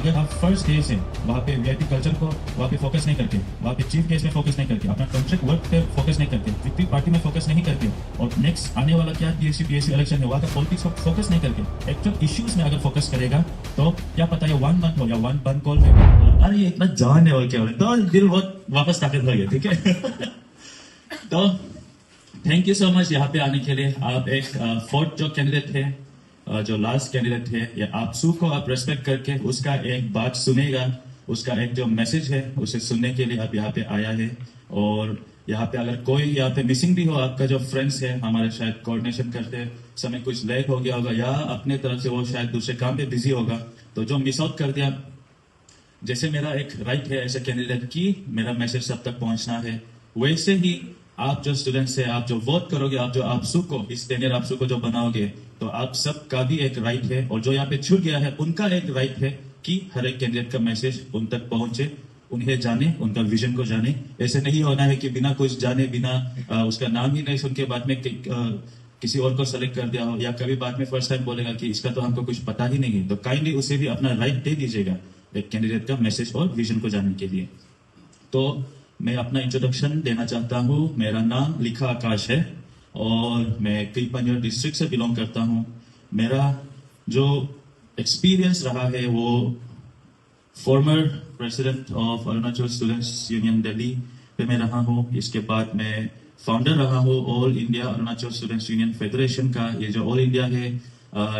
अगर आप first day से वहाँ पे वीआईपी कल्चर को वहाँ पे फोकस नहीं करके, वहाँ पे चीफ गेस्ट में फोकस नहीं करके, अपना कॉन्ट्रैक्ट वर्क पे फोकस नहीं करके, विक्ट्री पार्टी में फोकस नहीं करके, और नेक्स्ट आने वाला क्या पीएससी इलेक्शन है वहाँ का पॉलिटिक्स को फोकस नहीं करके एक्चुअल इश्यूज में अगर फोकस करेगा तो क्या पता ये 1 मंथ हो या 1 बंद कॉल में अरे ये इतना जान है और क्या बोले तो दिल बहुत वापस ताकत हो गया। ठीक है तो थैंक यू सो मच यहाँ पे आने के लिए। आप एक फोर्थ जो कैंडिडेट थे, जो लास्ट कैंडिडेट है, या आपसू को आप रेस्पेक्ट करके उसका एक बात सुनेगा, उसका एक जो मैसेज है उसे सुनने के लिए आप यहाँ पे आया है। और यहाँ पे अगर कोई यहाँ पे मिसिंग भी हो, आपका जो फ्रेंड्स है हमारे शायद कोऑर्डिनेशन करते समय कुछ लेट हो गया होगा या अपने तरफ से वो शायद दूसरे काम पे बिजी होगा, तो जो मिस आउट कर दिया, जैसे मेरा एक राइट है ऐसे कैंडिडेट की मेरा मैसेज सब तक पहुंचना है, वैसे ही आप जो स्टूडेंट्स है, आप जो वोट करोगे, आप जो आपसू को इस टेनियर आपसू को जो बनाओगे, तो आप सबका भी एक राइट है, और जो यहाँ पे छूट गया है उनका एक राइट है कि हर एक कैंडिडेट का मैसेज उन तक पहुंचे, उन्हें जाने, उनका विजन को जाने। ऐसे नहीं होना है कि बिना कुछ जाने, बिना उसका नाम ही नहीं सुन के बाद में किसी और को सेलेक्ट कर दिया हो, या कभी बाद में फर्स्ट टाइम बोलेगा कि इसका तो हमको कुछ पता ही नहीं है। तो काइंडली उसे भी अपना राइट दे दीजिएगा एक कैंडिडेट का मैसेज और विजन को जानने के लिए। तो मैं अपना इंट्रोडक्शन देना चाहता हूँ। मेरा नाम लिखा आकाश है और मैं किलपंजर डिस्ट्रिक्ट से बिलोंग करता हूँ। मेरा जो एक्सपीरियंस रहा है वो former president of Arunachal students union Delhi पे मैं रहा हूँ। इसके बाद मैं फाउंडर रहा हूँ all India Arunachal students union federation का। ये जो ऑल इंडिया है,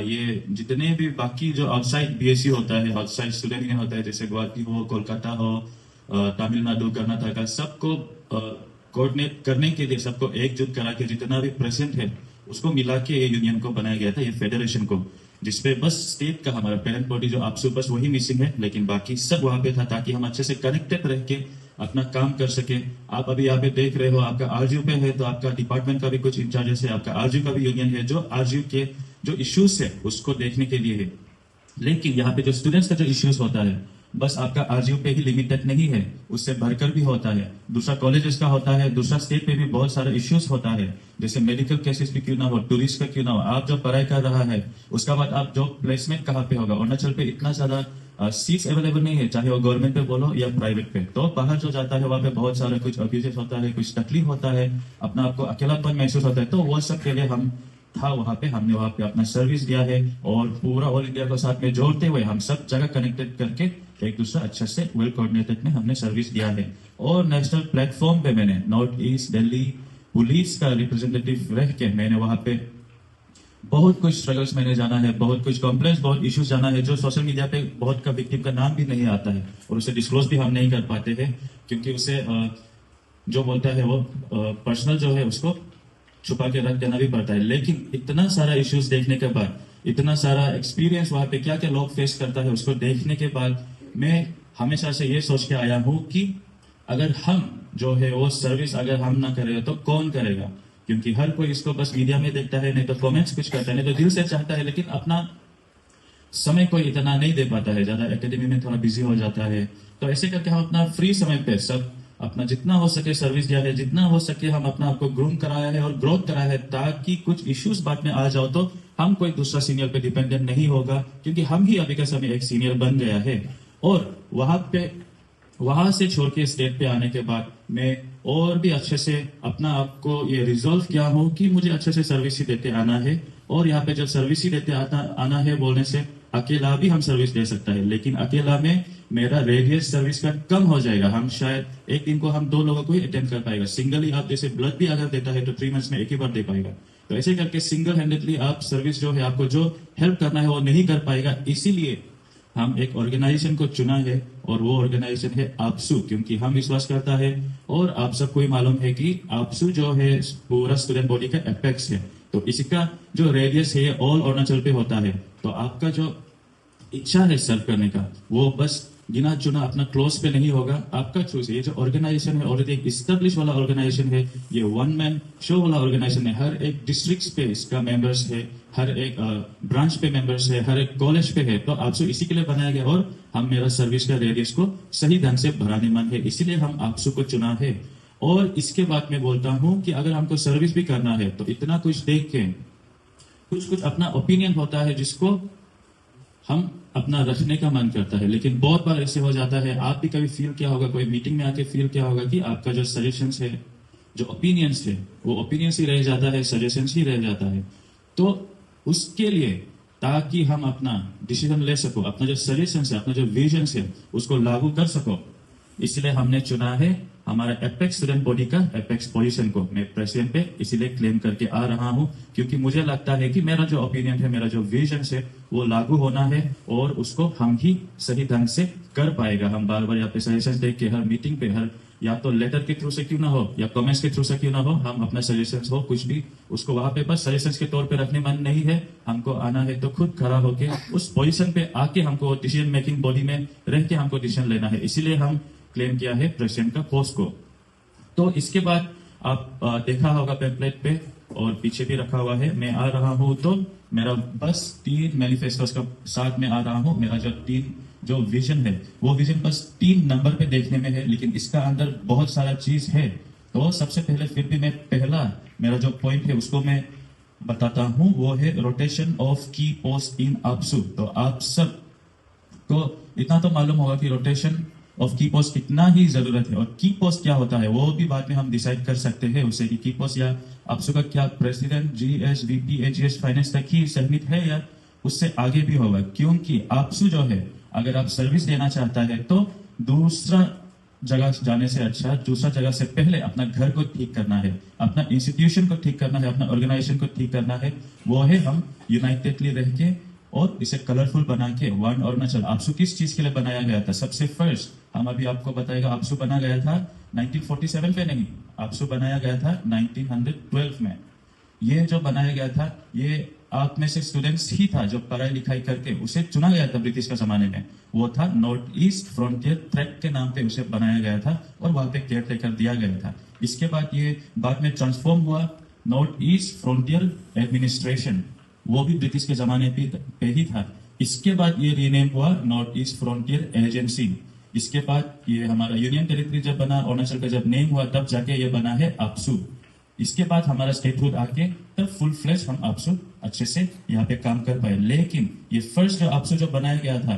ये जितने भी बाकी जो आउटसाइड बीएससी होता है, आउटसाइड स्टूडेंट यूनियन होता है, जैसे गुवाहाटी हो, कोलकाता हो, तमिलनाडु, कर्नाटका, सबको कोऑर्डिनेट करने के लिए, सबको एकजुट करा के जितना भी प्रेजेंट है उसको मिला के ये यूनियन को बनाया गया था, ये फेडरेशन को, जिसपे बस स्टेट का हमारा पेरेंट बॉडी जो आपसे बस वही मिसिंग है, लेकिन बाकी सब वहां पे था, ताकि हम अच्छे से कनेक्टेड रह के अपना काम कर सके। आप अभी यहाँ पे देख रहे हो, आपका आरजीयू पे है तो आपका डिपार्टमेंट का भी कुछ इंचार्जेस है, आपका आरजीयू का भी यूनियन है जो आरजीयू के जो इश्यूज है उसको देखने के लिए है। लेकिन यहाँ पे जो स्टूडेंट्स का जो इश्यूज होता है बस आपका आरजीयू पे ही लिमिटेड नहीं है, उससे भरकर भी होता है, दूसरा कॉलेजेस का होता है, दूसरा स्टेट पे भी बहुत सारे इश्यूज होता है, जैसे मेडिकल केसेस भी क्यों ना हो, टूरिस्ट का क्यों ना हो, आप जो पढ़ाई कर रहा है उसका बाद आप जॉब प्लेसमेंट कहाँ पे होगा। अरुणाचल पे इतना ज्यादा सीट्स अवेलेबल नहीं है, चाहे वो गवर्नमेंट पे बोलो या प्राइवेट पे। तो बाहर जो जाता है वहाँ पे बहुत सारा कुछ अब्यूजेस होता है, कुछ तकलीफ होता है, अपना आपको अकेलापन महसूस होता है। तो वो सब के लिए हम था वहाँ पे, हमने वहाँ पे अपना सर्विस दिया है, और पूरा ऑल इंडिया को साथ में जोड़ते हुए हम सब जगह कनेक्टेड करके एक दूसरा अच्छा से वेल कोऑर्डिनेटेड में हमने सर्विस दिया है। और नेशनल प्लेटफॉर्म पे मैंने नॉर्थ ईस्ट दिल्ली पुलिस का रिप्रेजेंटेटिव रह के मैंने वहाँ पे बहुत कुछ स्ट्रगल्स मैंने जाना है, बहुत कुछ कॉम्प्लेक्स, बहुत इश्यूज जाना है जो सोशल मीडिया पे बहुत का विक्टिम का नाम भी नहीं आता है, और उसे डिस्क्लोज भी हम नहीं कर पाते हैं, क्योंकि उसे जो बोलता है वो पर्सनल जो है उसको छुपा के रख देना भी पड़ता है। लेकिन इतना सारा इश्यूज देखने के बाद, इतना सारा एक्सपीरियंस वहां पे क्या क्या लोग फेस करता है उसको देखने के बाद, मैं हमेशा से ये सोच के आया हूँ कि अगर हम जो है वो सर्विस अगर हम ना करें तो कौन करेगा। क्योंकि हर कोई इसको बस मीडिया में देखता है, नहीं तो कमेंट्स कुछ करता है, नहीं तो दिल से चाहता है, लेकिन अपना समय कोई इतना नहीं दे पाता है, ज्यादा एकेडमी में थोड़ा बिजी हो जाता है। तो ऐसे करके हम अपना फ्री समय पे सब अपना जितना हो सके सर्विस दिया है, जितना हो सके हम अपना आपको ग्रूम कराया है और ग्रोथ कराया है, ताकि कुछ इश्यूज बाद में आ जाओ तो हम कोई दूसरा सीनियर पे डिपेंडेंट नहीं होगा, क्योंकि हम ही अभी का समय एक सीनियर बन गया है। और वहां से छोड़ के स्टेट पे आने के बाद मैं और भी अच्छे से अपना आपको ये रिजोल्व किया हूँ कि मुझे अच्छे से सर्विस ही देते आना है। और यहाँ पे जब सर्विस ही देते आना है बोलने से अकेला भी हम सर्विस दे सकता है, लेकिन अकेला में मेरा रेडियस सर्विस का कम हो जाएगा। हम शायद एक दिन को हम 2 लोगों को ही अटेंड कर पाएगा। सिंगली आप जैसे ब्लड भी अगर देता है तो 3 मंथ्स में एक ही बार दे पाएगा। तो ऐसे करके सिंगल हैंडेडली आप सर्विस जो है, आपको जो हेल्प करना है वो नहीं कर पाएगा। इसीलिए हम एक ऑर्गेनाइजेशन को चुना है, और वो ऑर्गेनाइजेशन है आपसू, क्योंकि हम विश्वास करता है और आप सबको ही मालूम है कि आपसू जो है पूरा स्टूडेंट बॉडी का एपेक्स है। तो इसका जो रेडियस है ऑल अरुणाचल पे होता है। तो आपका जो इच्छा है सर्व करने का वो बस गिना चुना अपना क्लोज पे नहीं होगा, आपका चूज है। ये जो ऑर्गेनाइजेशन है ऑलरेडी एक इस्टेब्लिश वाला ऑर्गेनाइजेशन है, ये 1 मैन शो वाला ऑर्गेनाइजेशन है। हर एक डिस्ट्रिक्ट पे इसका मेंबर्स है, हर एक ब्रांच पे मेंबर्स है, हर एक कॉलेज पे है। तो आपसे इसी के लिए बनाया गया, और हम मेरा सर्विस का रेडियस को सही ढंग से भराने मन है, इसीलिए हम आपसू को चुना है। और इसके बाद मैं बोलता हूँ कि अगर हमको सर्विस भी करना है तो इतना कुछ देख के कुछ अपना ओपिनियन होता है जिसको हम अपना रखने का मन करता है, लेकिन बहुत बार ऐसे हो जाता है, आप भी कभी फील किया होगा, कोई मीटिंग में आके फील किया होगा कि आपका जो सजेशंस है, जो ओपिनियंस है, वो ओपिनियंस ही रह जाता है, सजेशंस ही रह जाता है। तो उसके लिए, ताकि हम अपना डिसीजन ले सको, अपना जो सजेशंस है, अपना जो विजन है, उसको लागू कर सको, इसलिए हमने चुना है हमारा एपेक्स स्टूडेंट बॉडी का एपेक्स पोजीशन को मैं प्रेसिडेंट पे इसीलिए क्लेम करके आ रहा हूं, क्योंकि मुझे लगता है कि मेरा जो ओपिनियन है, मेरा जो विजन है, वो लागू होना है और उसको हम ही सही ढंग से कर पाएगा। हम बार बार यहाँ पे सजेशन देख के हर मीटिंग पे, हर या तो लेटर के थ्रू से क्यों ना हो या कमेंट्स के थ्रू से क्यों ना हो, हम अपना सजेशन हो कुछ भी उसको वहां पे बस सजेशन के तौर पे रखने मन नहीं है। हमको आना है तो खुद खड़ा होके उस पोजीशन पे आके हमको डिसीजन मेकिंग बॉडी में रह के हमको डिसीजन लेना है, इसीलिए हम क्लेम किया है प्रेसिडेंट का पोस्ट को। तो इसके बाद आप देखा होगा पेम्पलेट पे और पीछे भी रखा हुआ है, मैं आ रहा हूं तो मेरा बस 3 मैनिफेस्टोस का साथ में आ रहा हूं। मेरा जो विजन है, वो विजन बस 3 नंबर पे देखने में है, लेकिन इसका अंदर बहुत सारा चीज है। तो सबसे पहले फिर भी मैं पहला मेरा जो पॉइंट है उसको मैं बताता हूं, वो है रोटेशन ऑफ की पोस्ट इन आपसू। तो आप सब को इतना तो मालूम होगा कि रोटेशन ऑफ की पोस्ट कितना ही जरूरत है, और की पोस्ट क्या होता है वो भी बाद में हम डिसाइड कर सकते हैं उससे कि की पोस्ट या आपसू का क्या president, GS, VP, AGS, finance तक ही सीमित है या उससे आगे भी होगा। क्योंकि आपसू जो है, अगर आप सर्विस देना चाहता है तो दूसरा जगह जाने से अच्छा दूसरा जगह से पहले अपना घर को ठीक करना है, अपना इंस्टीट्यूशन को ठीक करना है, अपना ऑर्गेनाइजेशन को ठीक करना है। वो है हम यूनाइटेडली रह के और इसे कलरफुल बना के वन ऑर्गेनाइजेशन। आपसू किस चीज के लिए बनाया गया था? सबसे फर्स्ट हम अभी आपको बताएगा, आपसू बना गया था 1947 पे नहीं, आपसू बनाया गया था 1912 में। ये जो बनाया गया था, ये आप में से स्टूडेंट्स ही था जो पढ़ाई लिखाई करके उसे चुना गया था ब्रिटिश के जमाने में। वो था नॉर्थ ईस्ट फ्रंटियर ट्रैक्ट के नाम पे उसे बनाया गया था और वहां पे केयर टेकर दिया गया था। इसके बाद ये बाद में ट्रांसफॉर्म हुआ नॉर्थ ईस्ट फ्रंटियर एडमिनिस्ट्रेशन, वो भी ब्रिटिश के जमाने पे ही था। इसके बाद ये रीनेम हुआ नॉर्थ ईस्ट फ्रंटियर एजेंसी। इसके बाद ये हमारा यूनियन टेरिटरी जब बना, अरुणाचल का जब नेम हुआ, तब जाके ये बना है आपसू। इसके बाद हमारा स्टेटहुड आके तब फुल फ्लेश हम आपसू अच्छे से यहाँ पे काम कर पाए। लेकिन ये फर्स्ट जो आपसू जो बनाया गया था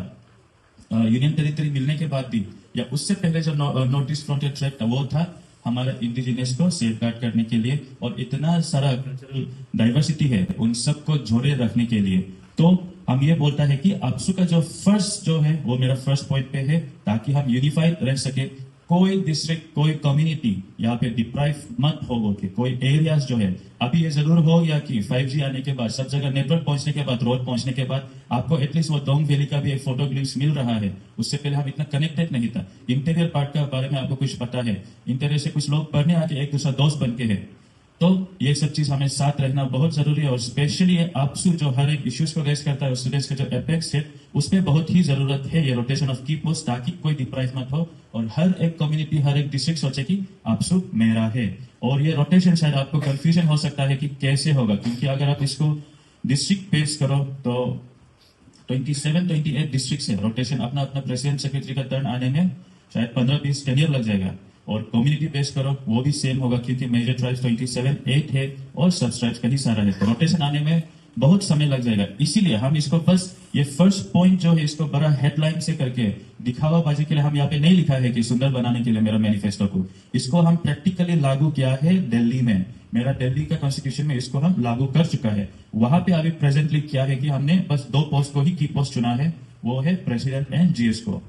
यूनियन टेरिटरी मिलने के बाद भी, या उससे पहले जो नॉर्थ ईस्ट फ्रंटियर ट्रैक्ट था, वो था हमारा इंडिजिनियस को सेफगार्ड करने के लिए और इतना सारा कल्चरल डाइवर्सिटी है उन सबको जोड़े रखने के लिए। तो हम ये बोलता है कि आपसू का जो फर्स्ट जो है वो मेरा फर्स्ट पॉइंट पे है, ताकि हम यूनिफाइड रह सके। कोई डिस्ट्रिक्ट, कोई कम्युनिटी यहाँ पे डिप्राइव मत हो के, कोई एरियाज जो है, अभी ये जरूर हो गया कि 5G आने के बाद, सब जगह नेटवर्क पहुंचने के बाद, रोड पहुंचने के बाद आपको एटलीस्ट वो डोंग वैली का भी एक फोटो ग्लिम्स मिल रहा है। उससे पहले हम इतना कनेक्टेड नहीं था। इंटीरियर पार्ट का बारे में आपको कुछ पता है, इंटीरियर से कुछ लोग पढ़ने आके एक दूसरा दोस्त बन के है। तो ये सब चीज हमें साथ रहना बहुत जरूरी है, और स्पेशली आपसू जो हर एक इश्यूज को रेज करता है, स्टूडेंट्स का जो एपेक्स है, उसमें बहुत ही जरूरत है ये रोटेशन ऑफ की पोस्ट, ताकि कोई डिप्राइव मत हो और हर एक कम्युनिटी, हर एक डिस्ट्रिक्ट सोचे कि आपसू मेरा है। और ये रोटेशन शायद आपको कंफ्यूजन हो सकता है कि कैसे होगा, क्योंकि अगर आप इसको डिस्ट्रिक्ट बेस करो तो 27-28 डिस्ट्रिक्ट से रोटेशन अपना अपना प्रेसिडेंट सेक्रेटरी का टर्न आने में शायद 15-20 ईयर लग जाएगा। और कम्युनिटी बेस करो वो भी सेम होगा, क्योंकि मेजर ट्राइब्स 27-8 है और सब ट्राइब्स कहीं सारा है, तो रोटेशन आने में बहुत समय लग जाएगा। इसीलिए हम इसको बस ये फर्स्ट पॉइंट जो है इसको बड़ा हेडलाइन से करके दिखावाबाजी के लिए हम यहाँ पे नहीं लिखा है कि सुंदर बनाने के लिए मेरा मैनिफेस्टो को, इसको हम प्रैक्टिकली लागू किया है दिल्ली में। मेरा दिल्ली का कॉन्स्टिट्यूशन में इसको हम लागू कर चुका है। वहां पे अभी प्रेजेंटली क्या है कि हमने बस 2 पोस्ट को ही की पोस्ट चुना है, वो है प्रेसिडेंट एंड जीएस को।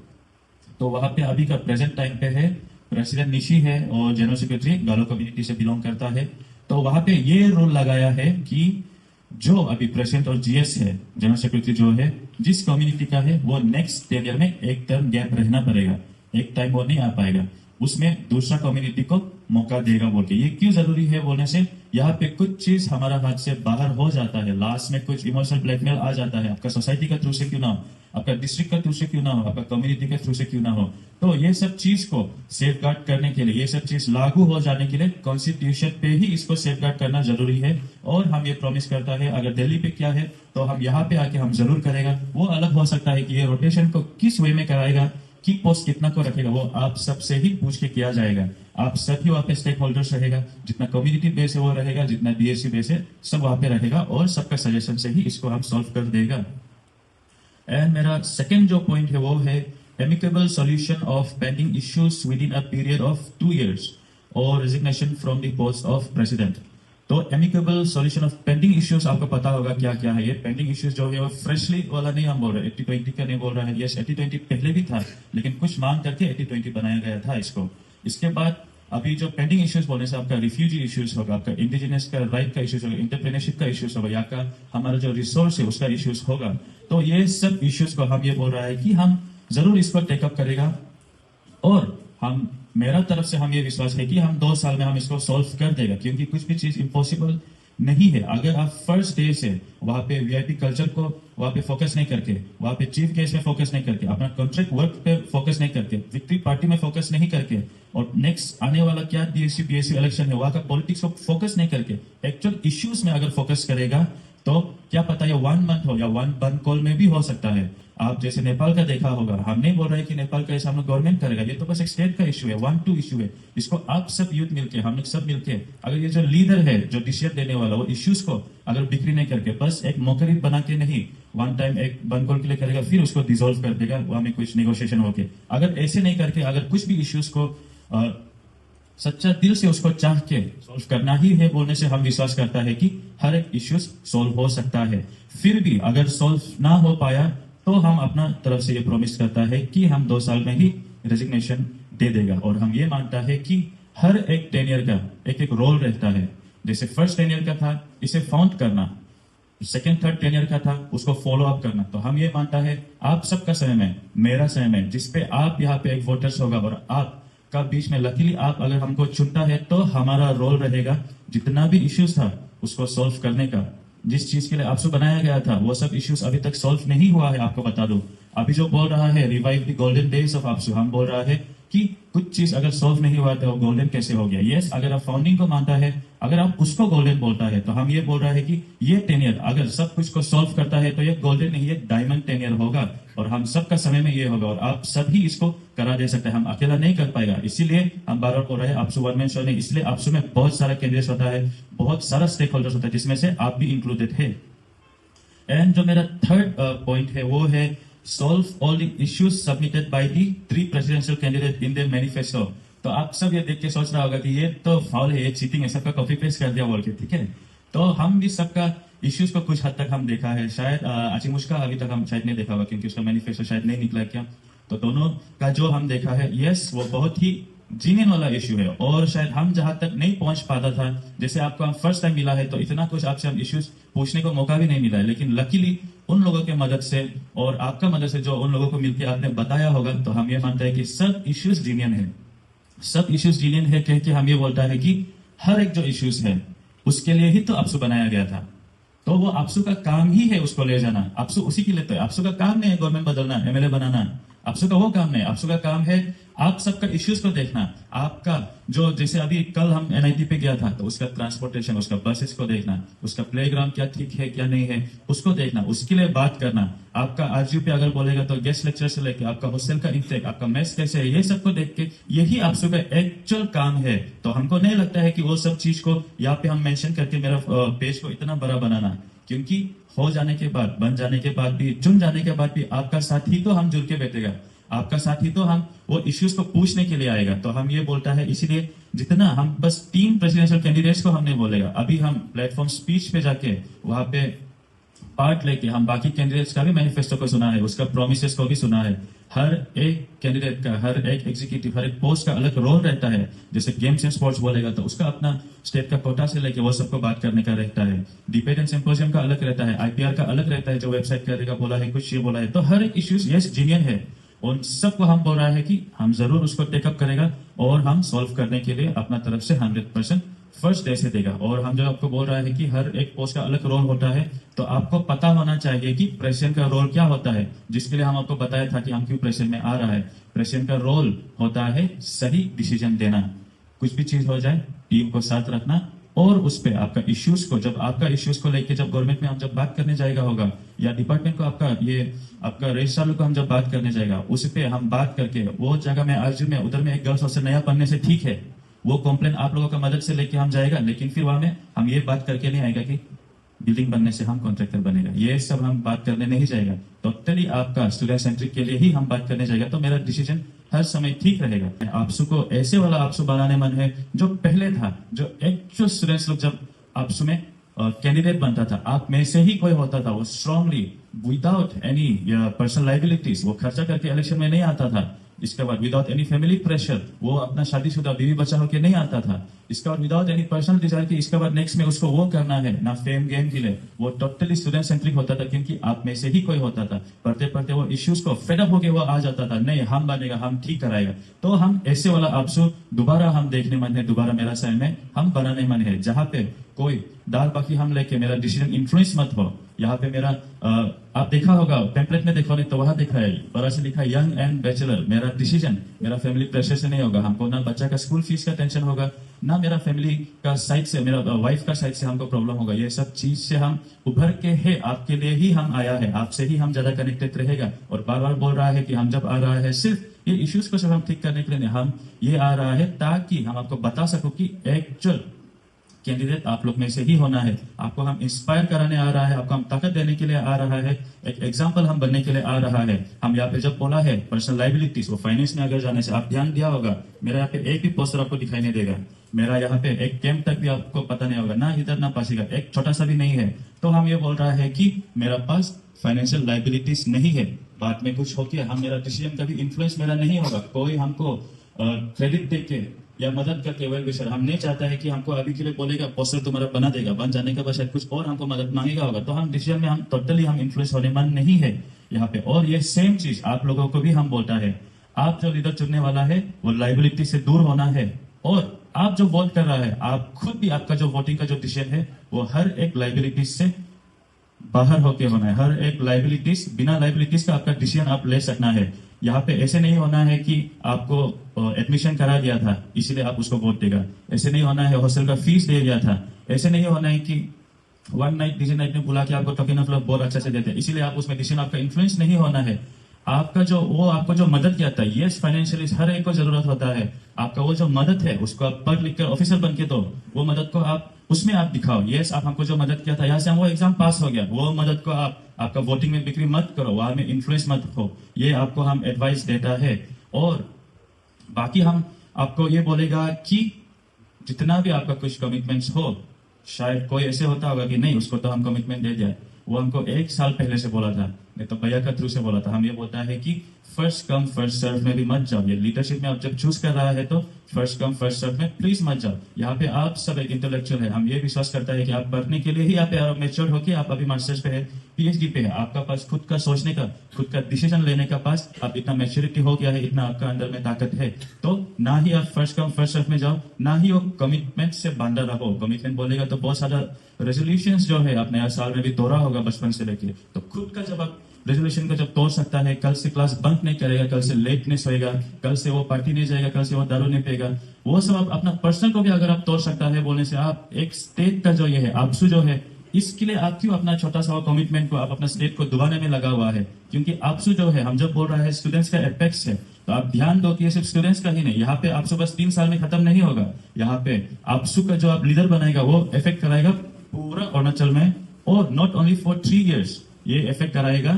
तो वहां पे अभी का प्रेजेंट टाइम पे है प्रेसिडेंट निशी है और जनरल सेक्रेटरी गालो कम्युनिटी से बिलोंग करता है। तो वहां पे ये रूल लगाया है कि जो अभी प्रेसिडेंट और जीएस है, जनरल सेक्रेटरी जो है, जिस कम्युनिटी का है, वो नेक्स्ट 10 ईयर में एक टर्म गैप रहना पड़ेगा, एक टाइम वो नहीं आ पाएगा, उसमें दूसरा कम्युनिटी को मौका देगा बोल के। ये क्यों जरूरी है बोलने से, यहाँ पे कुछ चीज हमारा हाथ से बाहर हो जाता है, लास्ट में कुछ इमोशनल ब्लैकमेल आ जाता है, आपका सोसाइटी का थ्रू से क्यों ना हो, आपका डिस्ट्रिक्ट का थ्रू से क्यों ना हो, आपका कम्युनिटी के थ्रू से क्यों ना हो। तो ये सब चीज को सेफगार्ड करने के लिए, ये सब चीज लागू हो जाने के लिए कॉन्स्टिट्यूशन पे ही इसको सेफगार्ड करना जरूरी है। और हम ये प्रॉमिस करता है, अगर दिल्ली पे क्या है तो हम यहाँ पे आके हम जरूर करेगा। वो अलग हो सकता है कि ये रोटेशन को किस वे में कराएगा, की पोस्ट कितना को रखेगा, वो आप सबसे ही पूछ के किया जाएगा। आप सभी वहाँ पे स्टेक होल्डर्स रहेगा, जितना कम्युनिटी बेस है वो रहेगा, जितना डीएससी बेस है सब वहाँ पे रहेगा, और सबका सजेशन से ही इसको हम सॉल्व कर देगा। एंड मेरा सेकंड जो पॉइंट है वो है amicable solution of pending issues within a period of 2 years or resignation from the post of president. तो amicable solution of pending issues आपको पता होगा क्या क्या है। ये pending issues जो है वो freshly वाला नहीं हम बोल रहे, 80-20 का नहीं बोल रहे हैं। यस 80-20 पहले भी था, लेकिन कुछ मांग करके 80-20 बनाया गया था इसको। इसके बाद अभी जो पेंडिंग इश्यूज बोलने से आपका रिफ्यूजी इश्यूज होगा, आपका इंडिजिनस का राइट का इश्यूज होगा, इंटरप्रेन्योरशिप का इश्यूज होगा, या का हमारा जो रिसोर्स है उसका इश्यूज होगा। तो ये सब इश्यूज को हम ये बोल रहा है कि हम जरूर इसको टेकअप करेगा, और हम मेरा तरफ से हम ये विश्वास है कि हम 2 साल में हम इसको सॉल्व कर देगा, क्योंकि कुछ भी चीज इम्पॉसिबल नहीं है। अगर आप फर्स्ट डे से वहां पे वीआईपी कल्चर को वहां पे फोकस नहीं करके, वहां पे चीफ गेस्ट में फोकस नहीं करके, अपना कॉन्ट्रैक्ट वर्क पे फोकस नहीं करके, विक्ट्री पार्टी में फोकस नहीं करके, और नेक्स्ट आने वाला क्या डीएससी पीएससी इलेक्शन है वहां का पॉलिटिक्स को फोकस नहीं करके एक्चुअल इश्यूज में अगर फोकस करेगा, तो क्या पता ये 1 मंथ हो या 1 बंद कॉल में भी हो सकता है। आप जैसे नेपाल का देखा होगा, हम नहीं बोल रहे कि नेपाल का ऐसा हम लोग गवर्नमेंट करेगा, ये तो बस एक स्टेट का इशू है, 1-2 इशू है। इसको आप सब यूथ मिलके, हम लोग सब मिलके, अगर ये जो लीडर है जो डिसीजन देने वाला, वो इश्यूज को अगर बिक्री नहीं करके बस एक मौकरी बना के नहीं, 1 टाइम एक बंद कॉल के लिए करेगा, फिर उसको डिसॉल्व कर देगा वहां में कुछ नेगोशिएशन होके, अगर ऐसे नहीं करके, अगर कुछ भी इश्यूज को सच्चा दिल से उसको चाह के सॉल्व करना ही है बोलने से हम विश्वास करता है कि हर एक इश्यूज सॉल्व हो सकता है। फिर भी अगर सॉल्व ना हो पाया तो हम अपना तरफ से ये प्रॉमिस करता है कि हम 2 साल में ही रेजिग्नेशन दे देगा। और हम ये मानता है कि हर एक टेनियर का एक एक रोल रहता है। जैसे फर्स्ट टेनियर का था इसे फाउंड करना, सेकेंड थर्ड टेनियर का था उसको फॉलो अप करना। तो हम ये मानता है आप सबका समय में, मेरा समय में, जिसपे आप यहाँ पे एक वोटर्स होगा और आप का बीच में लकीली आप अगर हमको चुनता है, तो हमारा रोल रहेगा जितना भी इश्यूज था उसको सॉल्व करने का। जिस चीज के लिए आपसे बनाया गया था वो सब इश्यूज अभी तक सॉल्व नहीं हुआ है। आपको बता दूं, अभी जो बोल रहा है revive the golden days of आपसू, हम बोल रहा है कि कुछ चीज अगर सॉल्व नहीं हुआ तो गोल्डन कैसे हो गया। यस, अगर आप फाउंडिंग को मानता है, अगर आप उसको गोल्डन बोलता है, तो हम ये बोल रहा है कि ये टेनियर अगर सब कुछ को सॉल्व करता है तो ये गोल्डन नहीं, ये डायमंड टेनियर होगा, और हम सबका समय में ये होगा, और आप सभी इसको करा दे सकते हैं। हम अकेला नहीं कर पाएगा, इसीलिए हम बार बार बोल रहे हैं आपसू वन मैन शो नहीं। इसलिए आपसू में बहुत सारा कैंडिडेट्स होता है, बहुत सारा स्टेक होल्डर्स होता है, जिसमें से आप भी इंक्लूडेड है। एंड जो मेरा थर्ड पॉइंट है वो है solve all the issues submitted by the 3 presidential candidates in their manifesto। तो आप सब ये देख के सोच रहा होगा कि ये तो फाउल है, ये चीटिंग है, सबका कॉपी पेस्ट कर दिया बोल के, ठीक है। तो हम भी सबका इश्यूज को कुछ हद तक हम देखा है। शायद आचिमुश का अभी तक हम शायद नहीं देखा होगा, क्योंकि उसका मैनिफेस्टो शायद नहीं निकला क्या। तो दोनों का जो हम देखा है, यस वो बहुत ही जीनियन वाला इश्यू है, और शायद हम जहां तक नहीं पहुंच पाता था, जैसे आपको हम फर्स्ट टाइम मिला है तो इतना कुछ आपसे हम इश्यूज पूछने को मौका भी नहीं मिला है, लेकिन लकीली उन लोगों के मदद से और आपका मदद से जो उन लोगों को मिलकर आपने बताया होगा, तो हम ये मानते हैं कि सब इश्यूज जीनियन है। सब इश्यूज जीनियन है कह के हम ये बोलता है कि हर एक जो इश्यूज है उसके लिए ही तो आपसू बनाया गया था। तो वो आपसू का काम ही है उसको ले जाना। आपसू उसी के लिए तो है। आपसू का काम नहीं है गवर्नमेंट बदलना, एमएलए बनाना, आपसू का वो काम नहीं। आपसू का काम है आप सबका इश्यूज को देखना। आपका जो जैसे अभी कल हम एनआईटी पे गया था, तो उसका ट्रांसपोर्टेशन, उसका बसेस को देखना, उसका प्लेग्राउंड क्या ठीक है क्या नहीं है उसको देखना, उसके लिए बात करना। आपका आरजीयू पे अगर बोलेगा तो गेस्ट लेक्चर से लेके आपका हॉस्टल का इंटेक, आपका मेस कैसे है, ये सबको देख के यही आपसू का एक्चुअल काम है। तो हमको नहीं लगता है कि वो सब चीज को यहाँ पे हम मेंशन करके मेरा पेज को इतना बड़ा बनाना, क्योंकि हो जाने के बाद, बन जाने के बाद भी, चुन जाने के बाद भी आपका साथ ही तो हम जुड़ के बैठेगा, आपका साथ ही तो हम वो इश्यूज को पूछने के लिए आएगा। तो हम ये बोलता है, इसीलिए जितना हम बस 3 प्रेसिडेंशियल कैंडिडेट्स को हमने बोलेगा, अभी हम प्लेटफॉर्म स्पीच पे जाके वहां पे पार्ट लेके हम बाकी कैंडिडेट्स का भी मैनिफेस्टो को सुना है, उसका प्रोमिसेस को भी सुना है। हर एक कैंडिडेट का, हर एक एग्जीक्यूटिव, हर एक पोस्ट का अलग रोल रहता है। जैसे गेम्स एंड स्पोर्ट्स बोलेगा तो उसका अपना स्टेट का कोटा से लेके वो सबको बात करने का रहता है। डिबेट एंड सिंपोजियम का अलग रहता है, आईपीआर का अलग रहता है, जो वेबसाइट करेगा बोला है, कुछ ये बोला है। तो हर एक इश्यूज यस जीनियन है, उन सबको हम बोल रहा है कि हम जरूर उसको टेकअप करेगा, और हम सॉल्व करने के लिए अपना तरफ से 100% फर्स्ट डे से देगा। और हम जो आपको बोल रहा है कि हर एक पोस्ट का अलग रोल होता है, तो आपको पता होना चाहिए कि प्रेसिडेंट का रोल क्या होता है, जिसके लिए हम आपको बताया था कि हम क्यों प्रेसिडेंट में आ रहा है। प्रेसिडेंट का रोल होता है सही डिसीजन देना, कुछ भी चीज हो जाए टीम को साथ रखना, और उस पे आपका इश्यूज को, जब आपका इश्यूज को लेके जब गवर्नमेंट में हम जब बात करने जाएगा होगा, या डिपार्टमेंट को आपका ये आपका रजिस्ट्रार को हम जब बात करने जाएगा, उस पे हम बात करके वो जगह में आरजू में उधर में एक गर्ल्स हॉस्टल नया बनने से ठीक है, वो कंप्लेन आप लोगों का मदद से लेके हम जाएगा, लेकिन फिर वहां में हम ये बात करके नहीं आएगा कि बिल्डिंग बनने से हम कॉन्ट्रैक्टर बनेगा। ये सब हम बात करने नहीं जाएगा। टोटली आपका स्टूडेंट सेंट्रिक के लिए ही हम बात करने जाएगा, तो मेरा डिसीजन हर समय ठीक रहेगा। आपसू को ऐसे वाला आपसू बनाने मन है जो पहले था, जो एक्चुअल स्टूडेंट्स लोग जब आपसू में कैंडिडेट बनता था, आप में से ही कोई होता था, वो strongly without any personal liabilities वो खर्चा करके इलेक्शन में नहीं आता था। इसके बाद विदाउट एनी फैमिली प्रेशर वो अपना शादीशुदा बीवी बच्चा होकर नहीं आता था। इसके बाद विदाउट एनी पर्सनल डिजायर कि इसके बाद नेक्स्ट में उसको वो करना है, ना फेम गेम के लिए, वो टोटली स्टूडेंट सेंट्रिक होता था, क्योंकि आप में से ही कोई होता था। पढ़ते पढ़ते वो इश्यूज को फेडअप होके वो आ जाता था, नहीं हम बनेगा, हम ठीक कराएगा। तो हम ऐसे वाला आपसू दोबारा हम देखने मन है, दोबारा मेरा साइड में हम बनाने मन है, जहाँ पे कोई दाल बाकी हम लेके मेरा डिसीजन इन्फ्लुएंस मत हो। यहाँ पे मेरा आप देखा होगा टेम्पलेट में, देखो नहीं तो वहां दिखा है, बड़ा से लिखा यंग एंड बैचलर। मेरा डिसीजन मेरा फैमिली प्रेशर से नहीं होगा, हमको ना बच्चा का स्कूल फीस का टेंशन होगा, ना मेरा फैमिली का साइड से, मेरा वाइफ का साइड से हमको प्रॉब्लम होगा। ये सब चीज से हम उभर के है, आपके लिए ही हम आया है, आपसे ही हम ज्यादा कनेक्टेड रहेगा। और बार बार बोल रहा है कि हम जब आ रहा है सिर्फ ये इश्यूज को सब हम ठीक करने के लिए नहीं, हम ये आ रहा है ताकि हम आपको बता सको कि एक्चुअल कैंडिडेट आप लोग में से ही होना है। आपको हम इंस्पायर कराने आ रहा है, आपको हम ताकत देने के लिए आ रहा है, एक एग्जांपल हम बनने के लिए आ रहा है। हम यहाँ पे जब बोला है पर्सनल लाइबिलिटीज, वो फाइनेंस में अगर जाने से आप ध्यान दिया होगा, मेरा यहाँ पे एक भी पोस्टर आपको दिखाई नहीं देगा, मेरा यहाँ पे एक कैंप तक भी आपको पता नहीं होगा, ना इधर ना पासीघाट, एक छोटा सा भी नहीं है। तो हम ये बोल रहा है कि मेरा पास फाइनेंशियल लाइबिलिटीज नहीं है, बाद में कुछ हो गया, हम मेरा डिसीजन कभी इन्फ्लुएंस मेरा नहीं होगा, कोई हमको क्रेडिट दे के या मदद करके वेल विशर, हम नहीं चाहता है कि हमको अभी के लिए बोलेगा पोस्टर तुम्हारा बना देगा, बन जाने के बाद शायद कुछ और हमको मदद मांगेगा होगा, तो हम डिसीजन में हम टोटली हम इन्फ्लुएंस होने मन नहीं है यहाँ पे। और ये सेम चीज आप लोगों को भी हम बोलता है, आप जो लीडर चुनने वाला है वो लाइबिलिटी से दूर होना है, और आप जो वोट कर रहा है, आप खुद भी आपका जो वोटिंग का जो डिसीजन है वो हर एक लाइबिलिटीज से बाहर होके होना है। हर एक लाइबिलिटीज, बिना लाइबिलिटीज का आपका डिसीजन आप ले सकना है। यहाँ पे ऐसे नहीं होना है कि आपको एडमिशन करा दिया था इसीलिए आप उसको वोट देगा, ऐसे नहीं होना है हॉस्टल का फीस दे दिया था, ऐसे नहीं होना है कि वन नाइट डीजे नाइट में बुला के आपको टोकन ऑफ लव बहुत अच्छा से देते हैं इसीलिए आप उसमें डिसीजन, आपका इन्फ्लुएंस नहीं होना है। आपका जो वो आपको जो मदद किया था, यस फाइनेंशियली हर एक को जरूरत होता है, आपका वो जो मदद है उसको आप पढ़ लिख कर ऑफिसर बन के, तो वो मदद को आप उसमें आप दिखाओ, यस आप हमको जो मदद किया था, यहाँ से हम वो एग्जाम पास हो गया, वो मदद को आप आपका वोटिंग में बिक्री मत करो, वहां में इन्फ्लुएंस मत हो, ये आपको हम एडवाइस देता है। और बाकी हम आपको ये बोलेगा कि जितना भी आपका कुछ कमिटमेंट्स हो, शायद कोई ऐसे होता होगा कि नहीं उसको तो हम कमिटमेंट दे दिया, वो हमको 1 साल पहले से बोला था, नहीं तो भैया का थ्रू से बोला था। हम ये बोलता है कि फर्स्ट कम फर्स्ट सर्व में भी मत जाओ, ये लीडरशिप में आप जब चूज कर रहा है तो फर्स्ट कम फर्स्ट सर्व में प्लीज मत जाओ। यहाँ पे आप सब एक इंटेलेक्चुअल है, हम ये विश्वास करता है कि आप पढ़ने के लिए ही यहाँ पे मेच्योर होके आप अभी मास्टर्स पे है, पीएचडी पे है, आपका पास खुद का सोचने का, खुद का डिसीजन लेने का पास आप इतना मैच्योरिटी हो गया है, इतना आपका अंदर में ताकत है, तो ना ही आप फर्स्ट कम फर्स्ट सर्व में जाओ, ना ही वो कमिटमेंट से बांधा रहो। कमिटमेंट बोलेगा तो बहुत सारा रेजोल्यूशंस जो है आप नया साल में भी तोड़ा होगा बचपन से लेके, तो खुद का जब आप रेजोल्यूशन को जब तोड़ सकता है, कल से क्लास बंक नहीं करेगा, कल से लेट नहीं सोएगा, कल से वो पार्टी नहीं जाएगा, कल से वो दारू नहीं पिएगा, वो सब आप अपना पर्सनल को भी अगर आप तोड़ सकता है बोलने से, आप एक स्टेट का जो ये है आपसू जो है, इसके लिए आप क्यों अपना छोटा सा कमिटमेंट को आप अपना स्टेट को दुबाने में लगा हुआ है? क्योंकि आपसू जो है, हम जब बोल रहा है स्टूडेंट्स का एपेक्स है, तो आप ध्यान दो कि ये सिर्फ स्टूडेंट्स का ही नहीं, यहाँ पे आपसू बस 3 साल में खत्म नहीं होगा, यहाँ पे आपसू का जो आप लीडर बनाएगा वो इफेक्ट कराएगा पूरा अरुणाचल में, और नॉट ओनली फॉर 3 years, ये इफेक्ट कराएगा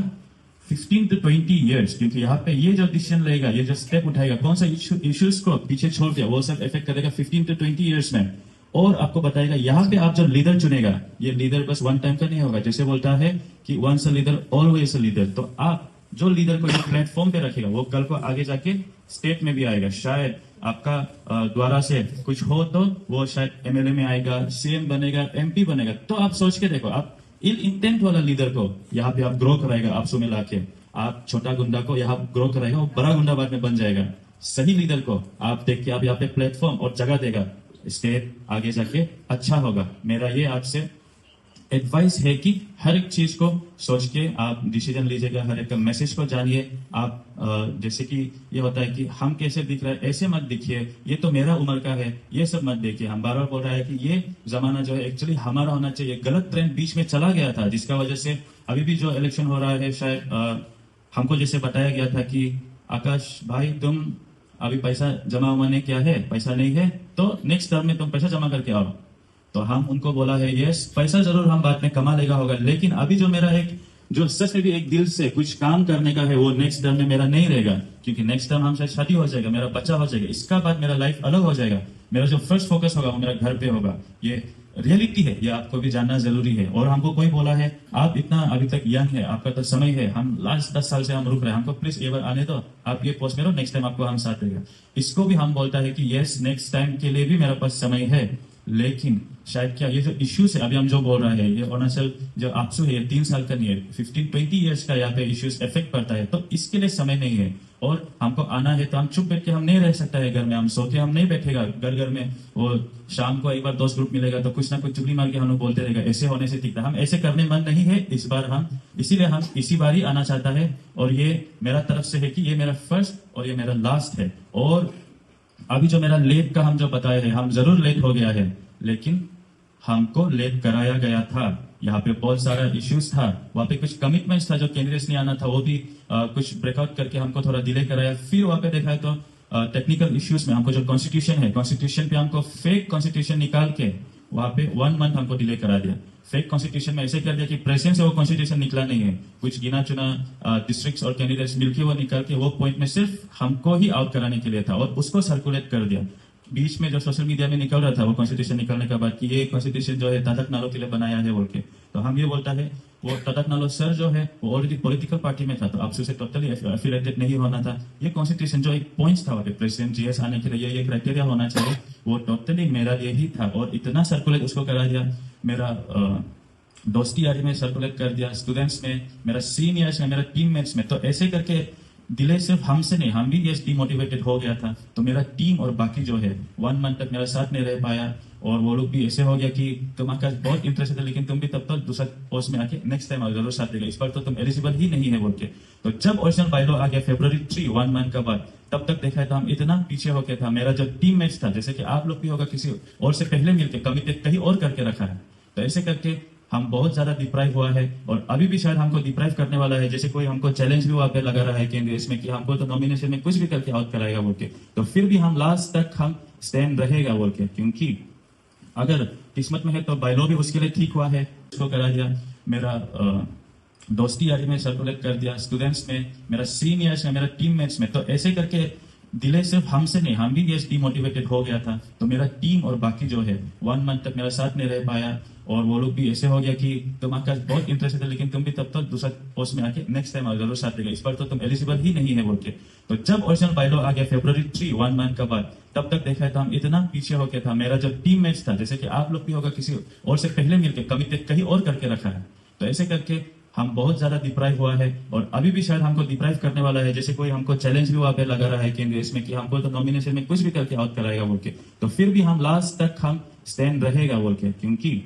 15 to 20 years, क्योंकि यहाँ पे ये जो डिसीजन लेगा, ये जो स्टेप उठाएगा, कौन सा इश्यूज को पीछे छोड़ दिया, वो सब इफेक्ट करेगा 15 to 20 years में। और आपको बताएगा यहाँ पे आप जो लीडर चुनेगा, ये लीडर बस वन टाइम का नहीं होगा, जैसे बोलता है कि once a leader always a leader, तो आप जो लीडर को प्लेटफॉर्म पे रखेगा वो कल को आगे जाके स्टेट में भी आएगा, शायद आपका द्वारा से कुछ हो तो वो शायद एमएलए में आएगा, सीएम बनेगा, एमपी बनेगा। तो आप सोच के देखो, आप इल इंटेंट वाला लीडर को यहाँ पे आप ग्रो कराएगा, आपसू में लाके आप छोटा गुंडा को यहाँ ग्रो कराएगा, वो बड़ा गुंडा बाद में बन जाएगा। सही लीडर को आप देख के आप यहाँ पे प्लेटफॉर्म और जगह देगा, स्टेट आगे जाके अच्छा होगा। मेरा ये आपसे एडवाइस है कि हर एक चीज को सोच के आप डिसीजन लीजिएगा, हर एक मैसेज को जानिए। आप जैसे कि ये होता है कि हम कैसे दिख रहे हैं ऐसे मत दिखिए, ये तो मेरा उम्र का है, ये सब मत देखिए। हम बार बार बोल रहा है कि ये जमाना जो है एक्चुअली हमारा होना चाहिए। गलत ट्रेंड बीच में चला गया था, जिसका वजह से अभी भी जो इलेक्शन हो रहा है, शायद हमको जैसे बताया गया था कि आकाश भाई तुम अभी पैसा जमा होने क्या है, पैसा नहीं है तो नेक्स्ट टर्म में तुम पैसा जमा करके आओ। तो हम उनको बोला है यस पैसा जरूर हम बाद में कमा लेगा होगा, लेकिन अभी जो मेरा एक जो सच में भी एक दिल से कुछ काम करने का है वो नेक्स्ट टर्म में मेरा नहीं रहेगा, क्योंकि नेक्स्ट टर्म हम शायद शादी हो जाएगा, मेरा बच्चा हो जाएगा, इसका बाद मेरा लाइफ अलग हो जाएगा। मेरा जो फर्स्ट फोकस होगा वो मेरा घर पे होगा। ये रियलिटी है, ये आपको भी जानना जरूरी है। और हमको कोई बोला है आप इतना अभी तक यंग है, आपका तो समय है, हम लास्ट 10 साल से हम रुक रहे हैं, हमको प्लीज एक बार आने दो, आप ये पोस्ट में रहो, नेक्स्ट टाइम आपको हम साथ देगा। इसको भी हम बोलता है कि यस नेक्स्ट टाइम के लिए भी मेरे पास समय है, लेकिन शायद क्या ये जो इश्यूज है अभी हम जो बोल रहे हैं, ये अरुणाचल जो आपसू है 3 साल का नहीं है, 15-20 ईयर्स का यहाँ पे इश्यूज इफेक्ट पड़ता है, तो इसके लिए समय नहीं है। और हमको आना है तो हम चुप बैठ के हम नहीं रह सकता है घर में, हम सो के हम नहीं बैठेगा घर घर में। वो शाम को एक बार दोस्त ग्रुप मिलेगा तो कुछ ना कुछ चुगली मार के हम लोग बोलते रहेगा, ऐसे होने से ठीक था। हम ऐसे करने मन नहीं है इस बार, हम इसीलिए हम इसी बार ही आना चाहता है। और ये मेरा तरफ से है कि ये मेरा फर्स्ट और ये मेरा लास्ट है। और अभी जो मेरा लेट का हम जो बताए हैं, हम जरूर लेट हो गया है, लेकिन हमको लेट कराया गया था। यहाँ पे बहुत सारा इश्यूज था, वहाँ पे कुछ कमिटमेंट्स था जो कैंडिडेट्स नहीं आना था, वो भी कुछ ब्रेकआउट करके हमको थोड़ा डिले कराया। फिर वहाँ पे देखा है तो टेक्निकल इश्यूज में हमको जो कॉन्स्टिट्यूशन है, कॉन्स्टिट्यूशन पे हमको फेक कॉन्स्टिट्यूशन निकाल के वहाँ पे 1 मंथ हमको डिले करा दिया। फेक कॉन्स्टिट्यूशन में ऐसे कर दिया कि प्रेसिडेंट से वो कॉन्स्टिट्यूशन निकला नहीं है, कुछ गिना चुना डिस्ट्रिक्ट्स और कैंडिडेट्स मिलकर वो निकाल के वो पॉइंट में सिर्फ हमको ही आउट कराने के लिए था, और उसको सर्कुलेट कर दिया। बीच में जो सोशल मीडिया में निकल रहा था वो कॉन्स्टिट्यूशन निकलने के बाद कि ये कॉन्स्टिट्यूशन जो है तदक नालो के लिए बनाया है बोल के, तो हम ये बोलता है वो तदक नालो सर जो है वो ऑलरेडी पॉलिटिकल पार्टी में था, तो आपसे उसे टोटली एफिलेटेड नहीं होना था। ये कॉन्स्टिट्यूशन जो एक पॉइंट्स था प्रेसिडेंट जीएस आने के लिए ये क्राइटेरिया होना चाहिए, वो टोटली मेरा लिए ही था। और इतना सर्कुलेट उसको करा दिया, मेरा दोस्ती यारी में सर्कुलेट कर दिया, स्टूडेंट्स में, मेरा सीनियर्स में, मेरा टीममेट्स में। तो ऐसे करके डिले सिर्फ हमसे नहीं, हम भी ये डिमोटिवेटेड हो गया था। तो मेरा टीम और बाकी जो है 1 मंथ तक मेरा साथ नहीं रह पाया, और वो लोग भी ऐसे हो गया कि तुम आकाश बहुत इंटरेस्टेड है, लेकिन तुम भी तब तक दूसरा पोस्ट में आके नेक्स्ट टाइम जरूर साथ देगा, इस बार तो तुम एलिजिबल ही नहीं है बोल के। तो जब ओरिजिनल बायलॉ आ गया February 3 1 मंथ का बाद, तब तक देखा तो हम इतना पीछे हो गया था। मेरा जो टीममेट्स था, जैसे कि आप लोग भी होगा किसी और से पहले मिलकर कमिटेड कहीं और करके रखा है, तो ऐसे करके हम बहुत ज्यादा डिप्राइव हुआ है, और अभी भी शायद हमको डिप्राइव करने वाला है। जैसे कोई हमको चैलेंज भी वहां पे लगा रहा है कैंडिडेट्स में कि हमको तो नॉमिनेशन में कुछ भी करके आउट कराएगा बोल के, तो फिर भी हम लास्ट तक हम स्टैंड रहेगा बोल के, क्योंकि अगर किस्मत में है तो बायलॉ भी उसके लिए ठीक हुआ है, उसको करा दिया। मेरा दोस्ती यारी में सर्कुलेट कर दिया, स्टूडेंट्स में, मेरा सीनियर्स में, मेरा टीममेट्स में। तो ऐसे करके डिले सिर्फ हमसे नहीं, हम भी ये डिमोटिवेटेड हो गया था। तो मेरा टीम और बाकी जो है 1 मंथ तक मेरा साथ नहीं रह पाया, और वो लोग भी ऐसे हो गया कि तुम आकाश बहुत इंटरेस्टेड है, लेकिन तुम भी तब तक दूसरा पोस्ट में आके नेक्स्ट टाइम जरूर साथ देगा, इस बार तो तुम एलिजिबल ही नहीं है बोल के। तो जब ओरिजिनल बायलॉ आ गया February 3 1 मंथ का बाद, तब तक देखा है तो हम इतना पीछे हो गया था। मेरा जो टीममेट्स था, जैसे कि आप लोग भी होगा किसी और से पहले मिलकर कमिटेड कहीं और करके रखा है, तो ऐसे करके हम बहुत ज्यादा डिप्राइव हुआ है, और अभी भी शायद हमको डिप्राइव करने वाला है। जैसे कोई हमको चैलेंज भी वहां पे लगा रहा है कैंडिडेट्स में कि हमको तो नॉमिनेशन में कुछ भी करके आउट कराएगा बोल के, तो फिर भी हम लास्ट तक हम स्टैंड रहेगा बोल के, क्योंकि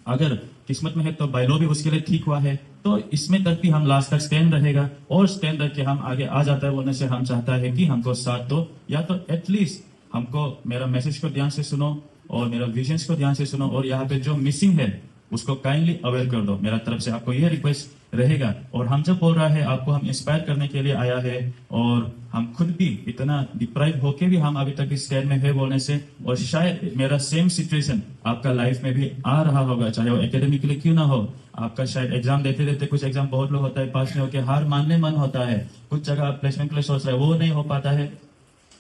अगर किस्मत में है तो बायलॉ भी उसके लिए ठीक हुआ है, तो इसमें तक भी हम लास्ट तक स्टैंड रहेगा। और स्टैंड रख के हम आगे आ जाता है बोलने से हम चाहता है कि हमको साथ दो, या तो एटलीस्ट हमको मेरा मैसेज को ध्यान से सुनो और मेरा विजन्स को ध्यान से सुनो, और यहाँ पे जो मिसिंग है उसको काइंडली अवेयर कर दो। मेरा तरफ से आपको यह रिक्वेस्ट रहेगा। और हम जब बोल रहा है आपको हम इंस्पायर करने के लिए आया है, और हम खुद भी इतना डिप्राइव होके भी हम अभी तक इस स्टेज में है बोलने से, और शायद मेरा सेम सिचुएशन आपका लाइफ में भी आ रहा होगा, चाहे वो एकेडमिकली क्यों ना हो। आपका शायद एग्जाम देते देते कुछ एग्जाम बहुत लोग होता है पास में होकर हार मानने मन होता है, कुछ जगह प्लेसमेंट के लिए सोच रहे हैं वो नहीं हो पाता है,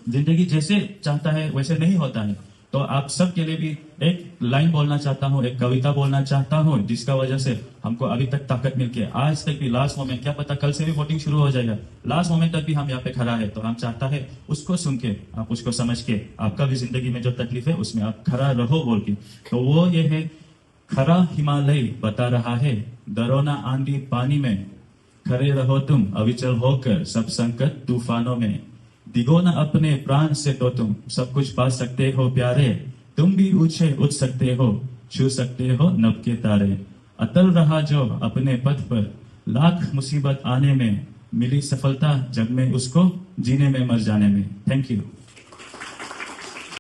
जिंदगी जैसे चाहता है वैसे नहीं होता है। तो आप सब के लिए भी एक लाइन बोलना चाहता हूँ, एक कविता बोलना चाहता हूँ, जिसका वजह से हमको अभी तक ताकत मिलती है। आज तक भी लास्ट मोमेंट, क्या पता कल से भी वोटिंग शुरू हो जाएगा, लास्ट मोमेंट तक भी हम यहाँ पे खड़ा है, तो हम चाहता है उसको सुन के, आप उसको समझ के, आपका भी जिंदगी में जो तकलीफ है उसमें आप खड़ा रहो बोल के। तो वो ये है, खरा हिमालय बता रहा है, डरो ना आंधी पानी में, खड़े रहो तुम अविचल होकर सब संकट तूफानों में, दिगो ना अपने प्राण से तो तुम सब कुछ पा सकते हो प्यारे, तुम भी ऊंचे उठ सकते हो, छू सकते हो नभ के तारे। अटल रहा जो अपने पथ पर, लाख मुसीबत आने में, मिली सफलता जग में उसको जीने में मर जाने में। Thank you.